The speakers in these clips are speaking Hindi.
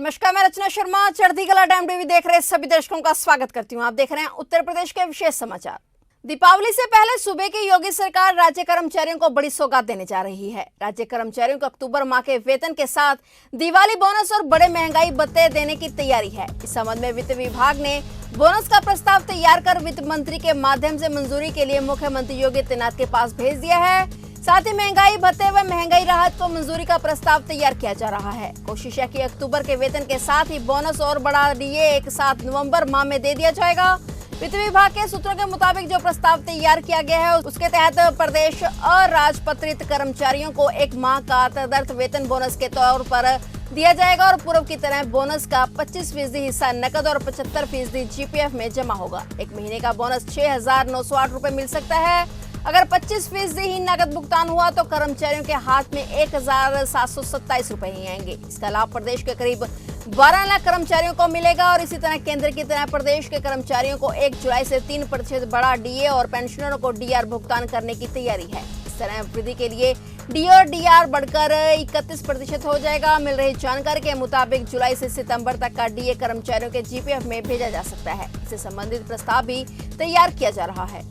नमस्कार, मैं रचना शर्मा चढ़ती कला टाइम टीवी देख रहे सभी दर्शकों का स्वागत करती हूं। आप देख रहे हैं उत्तर प्रदेश के विशेष समाचार। दीपावली से पहले सूबे की योगी सरकार राज्य कर्मचारियों को बड़ी सौगात देने जा रही है। राज्य कर्मचारियों को अक्टूबर माह के वेतन के साथ दिवाली बोनस और बड़े महंगाई भत्ते देने की तैयारी है। इस संबंध में वित्त विभाग ने बोनस का प्रस्ताव तैयार कर वित्त मंत्री के माध्यम से मंजूरी के लिए मुख्यमंत्री योगी आदित्यनाथ के पास भेज दिया है। साथ ही महंगाई भत्ते व महंगाई राहत को मंजूरी का प्रस्ताव तैयार किया जा रहा है। कोशिश है कि अक्टूबर के वेतन के साथ ही बोनस और बढ़ा डीए एक साथ नवंबर माह में दे दिया जाएगा। वित्त विभाग के सूत्रों के मुताबिक जो प्रस्ताव तैयार किया गया है उसके तहत प्रदेश अराजपत्रित कर्मचारियों को एक माह का तदर्थ वेतन बोनस के तौर पर दिया जाएगा और पूर्व की तरह बोनस का 25% हिस्सा नकद और 75% जीपीएफ में जमा होगा। एक महीने का बोनस 6,908 रुपए मिल सकता है। अगर 25% ही नकद भुगतान हुआ तो कर्मचारियों के हाथ में 1,727 रुपए ही आएंगे। इसका लाभ प्रदेश के करीब 12 लाख कर्मचारियों को मिलेगा और इसी तरह केंद्र की तरह प्रदेश के कर्मचारियों को 1 जुलाई से 3% बड़ा डीए और पेंशनरों को डीआर भुगतान करने की तैयारी है। इस तरह वृद्धि के लिए डी और डीआर बढ़कर 31% हो जाएगा। मिल रही जानकारी के मुताबिक जुलाई से सितंबर तक का डीए कर्मचारियों के जीपीएफ में भेजा जा सकता है। इससे संबंधित प्रस्ताव भी तैयार किया जा रहा है।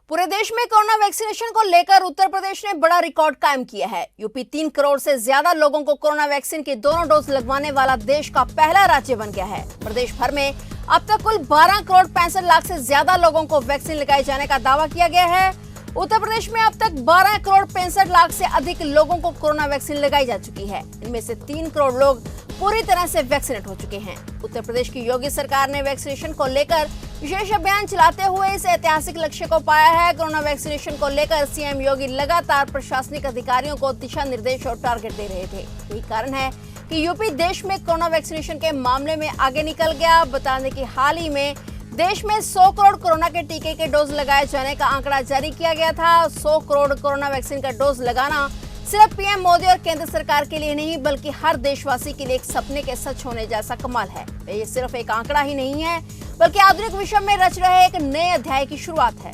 पूरे देश में कोरोना वैक्सीनेशन को लेकर उत्तर प्रदेश ने बड़ा रिकॉर्ड कायम किया है। यूपी 3 करोड़ से ज्यादा लोगों को कोरोना वैक्सीन की दोनों डोज लगवाने वाला देश का पहला राज्य बन गया है। प्रदेश भर में अब तक कुल 12 करोड़ 65 लाख से ज्यादा लोगों को वैक्सीन लगाए जाने का दावा किया गया है। उत्तर प्रदेश में अब तक 12 करोड़ 65 लाख से अधिक लोगों को कोरोना वैक्सीन लगाई जा चुकी है। इनमें से 3 करोड़ लोग पूरी तरह से वैक्सीनेट हो चुके हैं। उत्तर प्रदेश की योगी सरकार ने वैक्सीनेशन को लेकर विशेष अभियान चलाते हुए इस ऐतिहासिक लक्ष्य को पाया है। कोरोना वैक्सीनेशन को लेकर सीएम योगी लगातार प्रशासनिक अधिकारियों को दिशा निर्देश और टारगेट दे रहे थे। यही कारण है कि यूपी देश में कोरोना वैक्सीनेशन के मामले में आगे निकल गया। बता दें कि हाल ही में देश में 100 करोड़ कोरोना के टीके के डोज लगाए जाने का आंकड़ा जारी किया गया था। 100 करोड़ कोरोना वैक्सीन का डोज लगाना सिर्फ पीएम मोदी और केंद्र सरकार के लिए नहीं बल्कि हर देशवासी के लिए एक सपने के सच होने जैसा कमाल है। ये सिर्फ एक आंकड़ा ही नहीं है बल्कि आधुनिक विश्व में रच रहे एक नए अध्याय की शुरुआत है।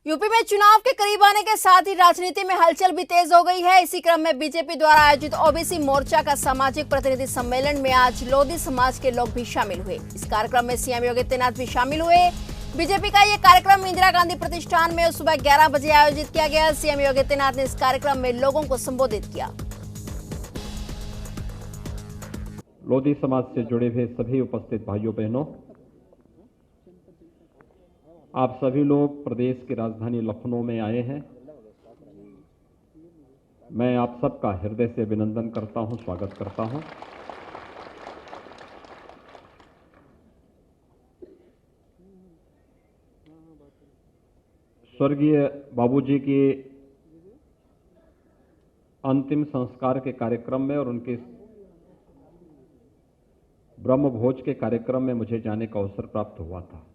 यूपी में चुनाव के करीब आने के साथ ही राजनीति में हलचल भी तेज हो गई है। इसी क्रम में बीजेपी द्वारा आयोजित ओबीसी मोर्चा का सामाजिक प्रतिनिधि सम्मेलन में आज लोधी समाज के लोग भी शामिल हुए। इस कार्यक्रम में सीएम योगी आदित्यनाथ भी शामिल हुए। बीजेपी का यह कार्यक्रम इंदिरा गांधी प्रतिष्ठान में सुबह 11 बजे आयोजित किया गया। सीएम योगी आदित्यनाथ ने इस कार्यक्रम में लोगों को संबोधित किया। लोधी समाज से जुड़े हुए सभी उपस्थित भाइयों बहनों, आप सभी लोग प्रदेश की राजधानी लखनऊ में आए हैं। मैं आप सबका हृदय से अभिनंदन करता हूं, स्वागत करता हूं। स्वर्गीय बाबूजी के अंतिम संस्कार के कार्यक्रम में और उनके ब्रह्म भोज के कार्यक्रम में मुझे जाने का अवसर प्राप्त हुआ था।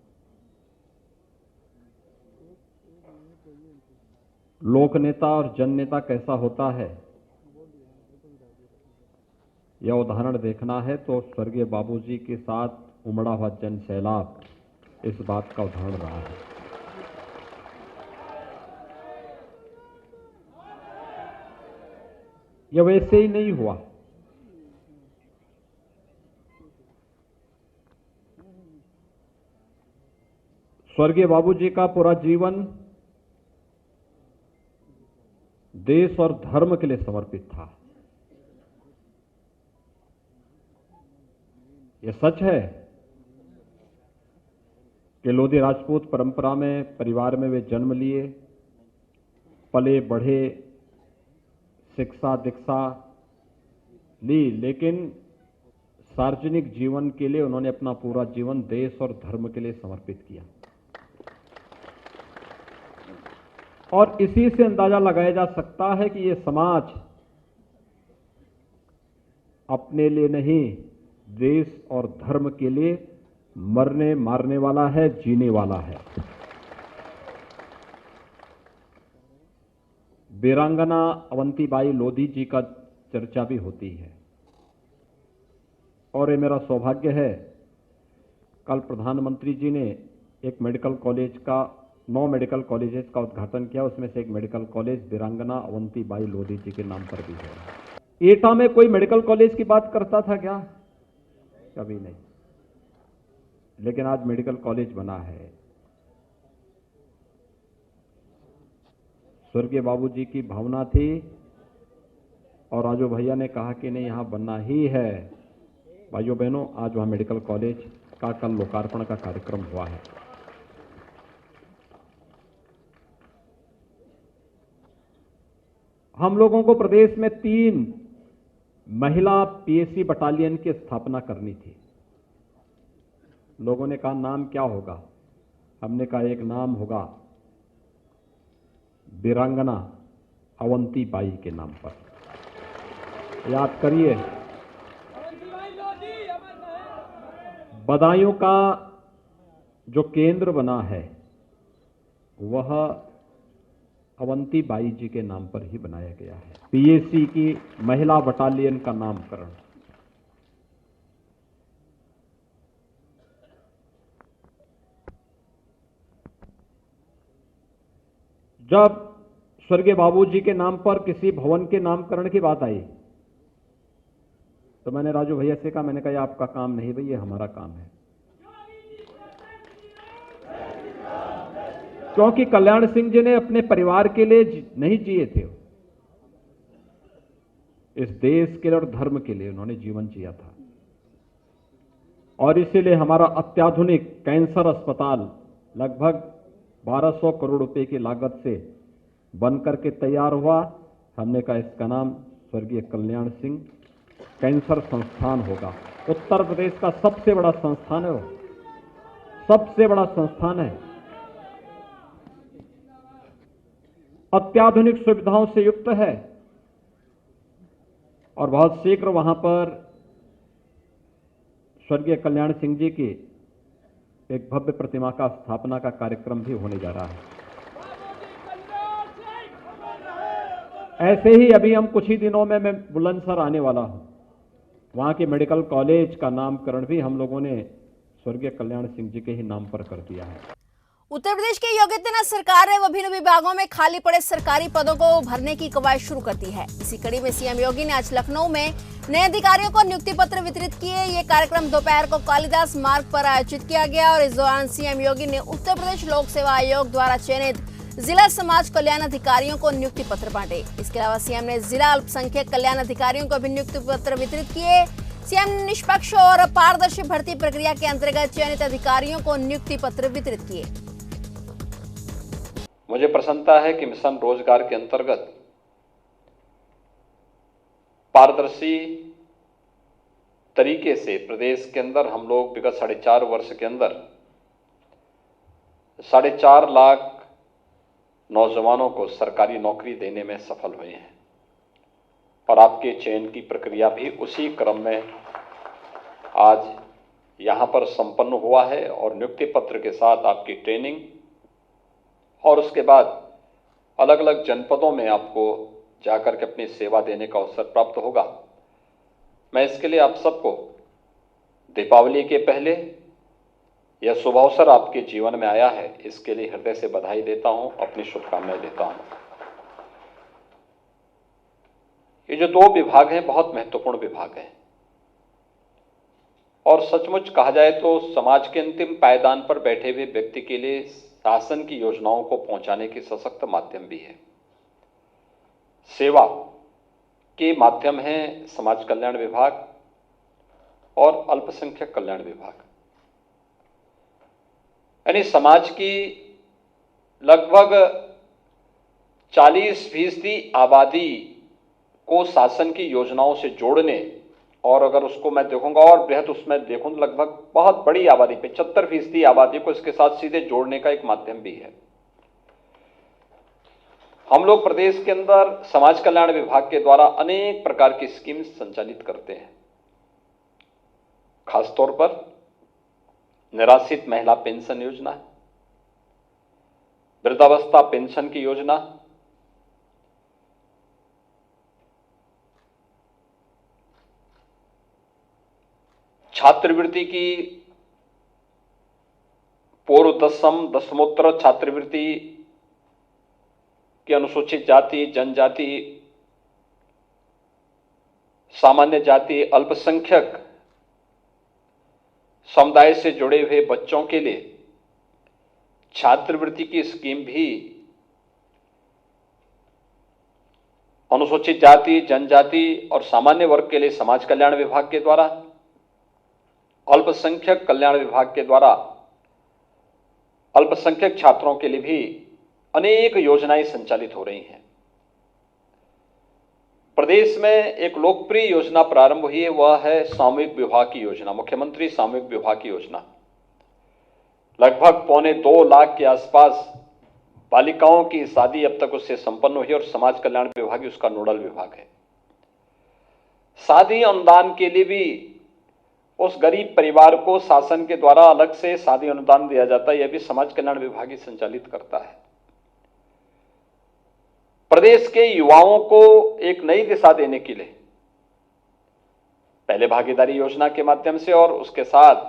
लोक नेता और जन नेता कैसा होता है, यह उदाहरण देखना है तो स्वर्गीय बाबूजी के साथ उमड़ा हुआ जन सैलाब इस बात का उदाहरण रहा है। यह वैसे ही नहीं हुआ। स्वर्गीय बाबूजी का पूरा जीवन देश और धर्म के लिए समर्पित था। यह सच है कि लोधी राजपूत परंपरा में परिवार में वे जन्म लिए, पले बढ़े, शिक्षा दीक्षा ली, लेकिन सार्वजनिक जीवन के लिए उन्होंने अपना पूरा जीवन देश और धर्म के लिए समर्पित किया। और इसी से अंदाजा लगाया जा सकता है कि ये समाज अपने लिए नहीं, देश और धर्म के लिए मरने मारने वाला है, जीने वाला है। वीरांगना अवंतीबाई लोधी जी का चर्चा भी होती है और ये मेरा सौभाग्य है, कल प्रधानमंत्री जी ने एक मेडिकल कॉलेज का 9 मेडिकल कॉलेजेस का उद्घाटन किया। उसमें से एक मेडिकल कॉलेज वीरांगना अवंतीबाई लोधी जी के नाम पर भी है। एटा में कोई मेडिकल कॉलेज की बात करता था क्या? कभी नहीं। लेकिन आज मेडिकल कॉलेज बना है। स्वर्गीय बाबूजी की भावना थी और राजू भैया ने कहा कि नहीं, यहां बनना ही है। भाइयों बहनों, आज वहां मेडिकल कॉलेज का कल लोकार्पण का कार्यक्रम हुआ है। हम लोगों को प्रदेश में 3 महिला पीएससी बटालियन की स्थापना करनी थी। लोगों ने कहा नाम क्या होगा? हमने कहा एक नाम होगा वीरांगना अवंतीबाई के नाम पर। याद करिए, बदायूं का जो केंद्र बना है वह अवंतीबाई जी के नाम पर ही बनाया गया है। पीएससी की महिला बटालियन का नामकरण। जब स्वर्गीय बाबूजी के नाम पर किसी भवन के नामकरण की बात आई तो मैंने राजू भैया से कहा, मैंने कहा आपका काम नहीं भैया, हमारा काम है। क्योंकि कल्याण सिंह जी ने अपने परिवार के लिए नहीं जिए थे, इस देश के लिए और धर्म के लिए उन्होंने जीवन जिया था। और इसीलिए हमारा अत्याधुनिक कैंसर अस्पताल लगभग 1200 करोड़ रुपए की लागत से बनकर के तैयार हुआ। हमने कहा इसका नाम स्वर्गीय कल्याण सिंह कैंसर संस्थान होगा। उत्तर प्रदेश का सबसे बड़ा संस्थान है, वो सबसे बड़ा संस्थान है। अत्याधुनिक सुविधाओं से युक्त है और बहुत शीघ्र वहां पर स्वर्गीय कल्याण सिंह जी की एक भव्य प्रतिमा का स्थापना का कार्यक्रम भी होने जा रहा है। ऐसे ही अभी हम कुछ ही दिनों में मैं बुलंदशहर आने वाला हूं। वहां के मेडिकल कॉलेज का नामकरण भी हम लोगों ने स्वर्गीय कल्याण सिंह जी के ही नाम पर कर दिया है। उत्तर प्रदेश की योगी आदित्यनाथ सरकार ने विभिन्न विभागों में खाली पड़े सरकारी पदों को भरने की कवायद शुरू कर दी है। इसी कड़ी में सीएम योगी ने आज लखनऊ में नए अधिकारियों को नियुक्ति पत्र वितरित किए। ये कार्यक्रम दोपहर को कालिदास मार्ग पर आयोजित किया गया और इस दौरान सीएम योगी ने उत्तर प्रदेश लोक सेवा आयोग द्वारा चयनित जिला समाज कल्याण अधिकारियों को नियुक्ति पत्र बांटे। इसके अलावा सीएम ने जिला अल्पसंख्यक कल्याण अधिकारियों को भी नियुक्ति पत्र वितरित किए। सीएम ने निष्पक्ष और पारदर्शी भर्ती प्रक्रिया के अंतर्गत चयनित अधिकारियों को नियुक्ति पत्र वितरित किए। मुझे प्रसन्नता है कि मिशन रोजगार के अंतर्गत पारदर्शी तरीके से प्रदेश के अंदर हम लोग विगत 4.5 वर्ष के अंदर 4.5 लाख नौजवानों को सरकारी नौकरी देने में सफल हुए हैं और आपके चयन की प्रक्रिया भी उसी क्रम में आज यहां पर संपन्न हुआ है और नियुक्ति पत्र के साथ आपकी ट्रेनिंग और उसके बाद अलग अलग जनपदों में आपको जाकर के अपनी सेवा देने का अवसर प्राप्त होगा। मैं इसके लिए आप सबको दीपावली के पहले यह शुभ अवसर आपके जीवन में आया है, इसके लिए हृदय से बधाई देता हूं, अपनी शुभकामनाएं देता हूं। ये जो 2 विभाग हैं बहुत महत्वपूर्ण विभाग हैं और सचमुच कहा जाए तो समाज के अंतिम पायदान पर बैठे हुए व्यक्ति के लिए शासन की योजनाओं को पहुंचाने के सशक्त माध्यम भी है। सेवा के माध्यम है समाज कल्याण विभाग और अल्पसंख्यक कल्याण विभाग। यानी समाज की लगभग 40% आबादी को शासन की योजनाओं से जोड़ने और अगर उसको मैं देखूंगा और बृहद उसमें देखूं लगभग बहुत बड़ी आबादी 75% आबादी को इसके साथ सीधे जोड़ने का एक माध्यम भी है। हम लोग प्रदेश के अंदर समाज कल्याण विभाग के द्वारा अनेक प्रकार की स्कीम संचालित करते हैं। खासतौर पर निराश्रित महिला पेंशन योजना, वृद्धावस्था पेंशन की योजना, छात्रवृत्ति की पूर्व दसमोत्तर छात्रवृत्ति की अनुसूचित जाति, जनजाति, सामान्य जाति, अल्पसंख्यक समुदाय से जुड़े हुए बच्चों के लिए छात्रवृत्ति की स्कीम भी अनुसूचित जाति, जनजाति और सामान्य वर्ग के लिए समाज कल्याण विभाग के द्वारा, अल्पसंख्यक कल्याण विभाग के द्वारा अल्पसंख्यक छात्रों के लिए भी अनेक योजनाएं संचालित हो रही हैं। प्रदेश में एक लोकप्रिय योजना प्रारंभ हुई है, वह है सामूहिक विवाह की योजना, मुख्यमंत्री सामूहिक विवाह की योजना। लगभग 2.25 लाख के आसपास बालिकाओं की शादी अब तक उससे संपन्न हुई और समाज कल्याण विभाग उसका नोडल विभाग है। शादी अनुदान के लिए भी उस गरीब परिवार को शासन के द्वारा अलग से शादी अनुदान दिया जाता है, यह भी समाज कल्याण विभाग ही संचालित करता है। प्रदेश के युवाओं को एक नई दिशा देने के लिए पहले भागीदारी योजना के माध्यम से और उसके साथ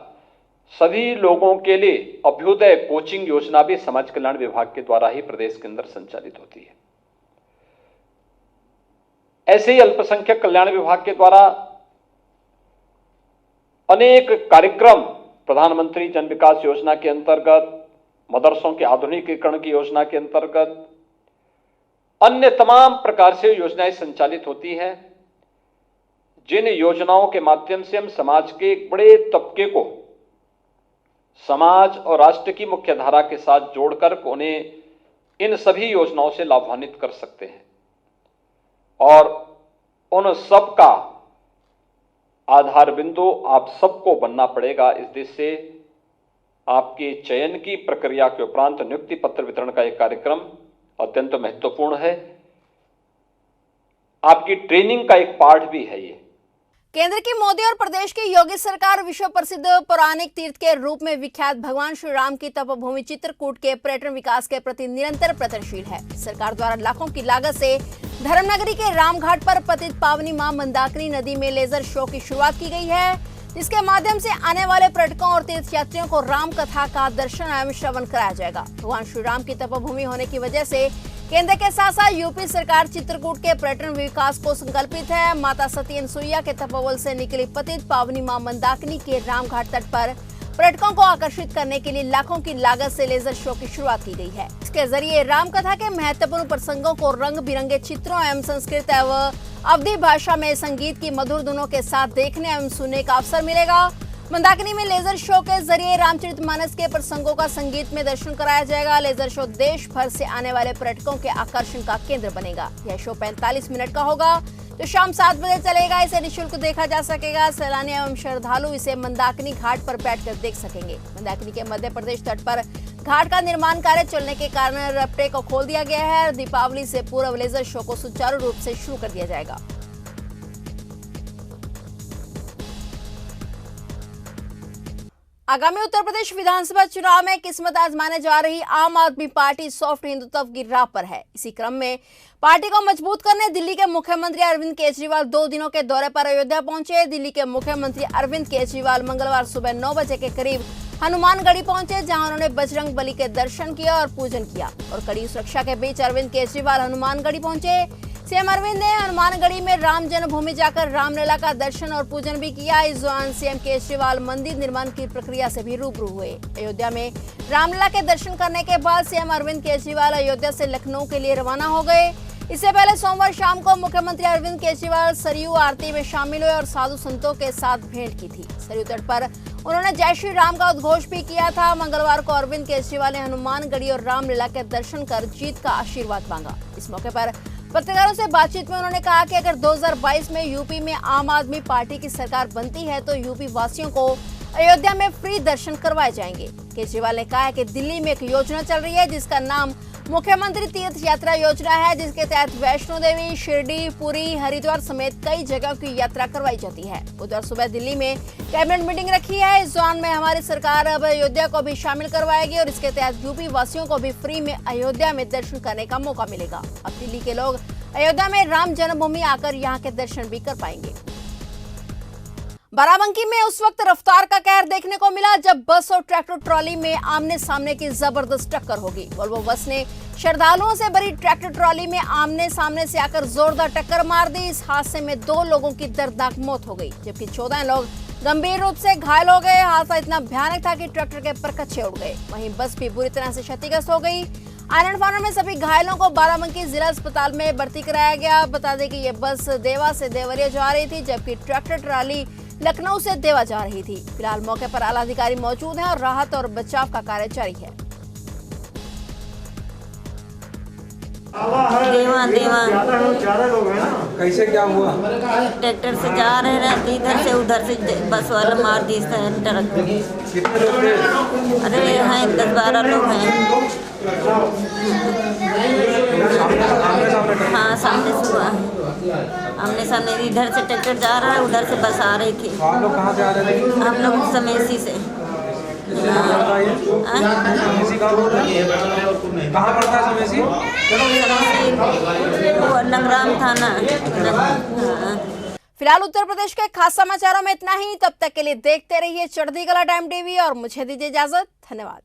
सभी लोगों के लिए अभ्युदय कोचिंग योजना भी समाज कल्याण विभाग के द्वारा ही प्रदेश के अंदर संचालित होती है। ऐसे ही अल्पसंख्यक कल्याण विभाग के द्वारा अनेक कार्यक्रम प्रधानमंत्री जन विकास योजना के अंतर्गत, मदरसों के आधुनिकीकरण की योजना के अंतर्गत अन्य तमाम प्रकार से योजनाएं संचालित होती हैं, जिन योजनाओं के माध्यम से हम समाज के एक बड़े तबके को समाज और राष्ट्र की मुख्यधारा के साथ जोड़कर उन्हें इन सभी योजनाओं से लाभान्वित कर सकते हैं। और उन सब का आधार बिंदु आप सबको बनना पड़ेगा। इस देश से आपके चयन की प्रक्रिया के उपरांत नियुक्ति पत्र वितरण का एक कार्यक्रम अत्यंत महत्वपूर्ण है। आपकी ट्रेनिंग का एक पार्ट भी है ये। केंद्र की मोदी और प्रदेश की योगी सरकार विश्व प्रसिद्ध पौराणिक तीर्थ के रूप में विख्यात भगवान श्री राम की तपोभूमि चित्रकूट के पर्यटन विकास के प्रति निरंतर प्रयत्नशील है। सरकार द्वारा लाखों की लागत से धर्मनगरी के रामघाट पर पतित पावनी मां मंदाकिनी नदी में लेजर शो की शुरुआत की गई है, जिसके माध्यम से आने वाले पर्यटकों और तीर्थयात्रियों को राम कथा का दर्शन एवं श्रवण कराया जाएगा। भगवान श्री राम की तपोभूमि होने की वजह से केंद्र के साथ साथ यूपी सरकार चित्रकूट के पर्यटन विकास को संकल्पित है। माता सती अनसुईया के तपोबल से निकली पतित पावनी मां मंदाकिनी के रामघाट तट पर पर्यटकों को आकर्षित करने के लिए लाखों की लागत से लेजर शो की शुरुआत की गई है। इसके जरिए राम कथा के महत्वपूर्ण प्रसंगों को रंग बिरंगे चित्रों एवं संस्कृत एवं अवधी भाषा में संगीत की मधुर धुनों के साथ देखने एवं सुनने का अवसर मिलेगा। मंदाकिनी में लेजर शो के जरिए रामचरितमानस के प्रसंगों का संगीत में दर्शन कराया जाएगा। लेजर शो देश भर से आने वाले पर्यटकों के आकर्षण का केंद्र बनेगा। यह शो 45 मिनट का होगा, जो शाम 7 बजे चलेगा। इसे निःशुल्क देखा जा सकेगा। सैलानी एवं श्रद्धालु इसे मंदाकिनी घाट पर बैठकर देख सकेंगे। मंदाकिनी के मध्य प्रदेश तट पर घाट का निर्माण कार्य चलने के कारण रपटे को खोल दिया गया है। दीपावली से पूर्व लेजर शो को सुचारू रूप से शुरू कर दिया जाएगा। आगामी उत्तर प्रदेश विधानसभा चुनाव में किस्मत आजमाने जा रही आम आदमी पार्टी सॉफ्ट हिंदुत्व की राह पर है। इसी क्रम में पार्टी को मजबूत करने दिल्ली के मुख्यमंत्री अरविंद केजरीवाल 2 दिनों के दौरे पर अयोध्या पहुंचे। दिल्ली के मुख्यमंत्री अरविंद केजरीवाल मंगलवार सुबह 9 बजे के करीब हनुमानगढ़ी पहुंचे, जहां उन्होंने बजरंग बली के दर्शन किया और पूजन किया। और कड़ी सुरक्षा के बीच अरविंद केजरीवाल हनुमानगढ़ी पहुंचे। सीएम अरविंद ने हनुमानगढ़ी में राम जन्मभूमि जाकर रामलला का दर्शन और पूजन भी किया। इस दौरान सीएम केजरीवाल मंदिर निर्माण की प्रक्रिया से भी रूबरू हुए। अयोध्या में रामलला के दर्शन करने के बाद सीएम अरविंद केजरीवाल अयोध्या से लखनऊ के लिए रवाना हो गए। इससे पहले सोमवार शाम को मुख्यमंत्री अरविंद केजरीवाल सरयू आरती में शामिल हुए और साधु संतों के साथ भेंट की थी। सरयू तट पर उन्होंने जय श्री राम का उद्घोष भी किया था। मंगलवार को अरविंद केजरीवाल ने हनुमानगढ़ी और रामलला के दर्शन कर जीत का आशीर्वाद मांगा। इस मौके पर पत्रकारों से बातचीत में उन्होंने कहा कि अगर 2022 में यूपी में आम आदमी पार्टी की सरकार बनती है तो यूपी वासियों को अयोध्या में फ्री दर्शन करवाए जाएंगे। केजरीवाल ने कहा है कि दिल्ली में एक योजना चल रही है जिसका नाम मुख्यमंत्री तीर्थ यात्रा योजना है, जिसके तहत वैष्णो देवी, शिरडी, पुरी, हरिद्वार समेत कई जगहों की यात्रा करवाई जाती है। बुधवार सुबह दिल्ली में कैबिनेट मीटिंग रखी है। इस दौरान में हमारी सरकार अब अयोध्या को भी शामिल करवाएगी और इसके तहत यूपी वासियों को भी फ्री में अयोध्या में दर्शन करने का मौका मिलेगा। अब दिल्ली के लोग अयोध्या में राम जन्मभूमि आकर यहाँ के दर्शन भी कर पाएंगे। बाराबंकी में उस वक्त रफ्तार का कहर देखने को मिला जब बस और ट्रैक्टर ट्रॉली में आमने सामने की जबरदस्त टक्कर होगी। वोल्वो बस ने श्रद्धालुओं से भरी ट्रैक्टर ट्रॉली में आमने सामने से आकर जोरदार टक्कर मार दी। इस हादसे में 2 लोगों की दर्दनाक मौत हो गई, जबकि 14 लोग गंभीर रूप से घायल हो गए। हादसा इतना भयानक था कि ट्रैक्टर के परखच्चे उड़ गए। वहीं बस भी बुरी तरह से क्षतिग्रस्त हो गई। आनंद फानन में सभी घायलों को बाराबंकी जिला अस्पताल में भर्ती कराया गया। बता दें कि ये बस देवा से देवरिया जा रही थी, जबकि ट्रैक्टर ट्रॉली लखनऊ से देवा जा रही थी। फिलहाल मौके पर आला अधिकारी मौजूद हैं और राहत और बचाव का कार्य जारी है। देवा कैसे क्या हुआ? ट्रैक्टर से जा रहे थे, इधर से उधर से बस वाला मार दी ट्रक। कितने लोग थे? अरे हैं 10-12 लोग हैं। हाँ, सामने से हुआ। आमने सामने इधर से ट्रैक्टर जा रहा है, उधर से बस आ रही थी। आप लोग कहाँ से आ रहे थे? हम लोग समेसी से। समेसी कहाँ बोल रहे हैं? कहाँ पड़ता है समेसी? वो नगराम थाना। हाँ। फिलहाल उत्तर प्रदेश के खास समाचारों में इतना ही। तब तक के लिए देखते रहिए चढ़ती कला टाइम टीवी और मुझे दीजिए इजाजत। धन्यवाद।